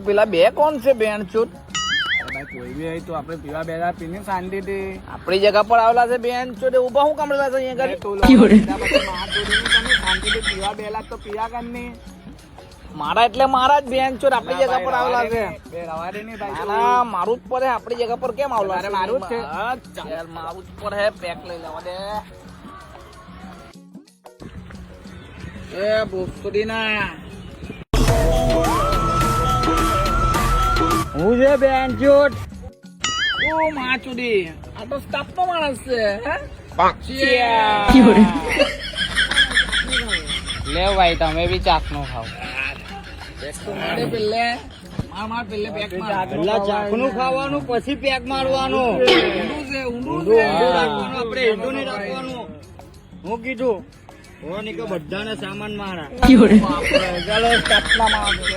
પેલા બે કોણ છે બેન ચૂટ? કોઈ બી હોય તો આપણે પીવા બેઠા પીને શાંતિથી આપણી જગા પર આવેલા છે બેન ચૂટ, ઉભા હું કમરેલા છે અહીંયા આગળ? શાંતિથી પીવા બેલા તો પીવા કરની મારા એટલે મારા જ બેન ચૂટ આપણી જગા પર આવેલા છે. બે રવાડે નહીં ભાઈ. ના મારું જ પર હે, આપણી જગા પર કેમ આવેલા છે? મારું જ છે. ચાલ મારું જ પર હે, પેક લઈ લેવા દે. એ ભૂખડી ના હું છે બેન ચૂટ? ઓ માં ચૂડી, આ તો સ્ટાફ નો માણસ છે. લે ભાઈ તમે બી ચાક નો ખાવ. પેલા ચાકનું ખાવાનું પછી પેક મારવાનું. ઊંધું રાખવાનું, આપણે ઊંધું નહીં રાખવાનું. હું કીધું બધાને સામાન મારા. ચાલો સ્ટાફના માણસ.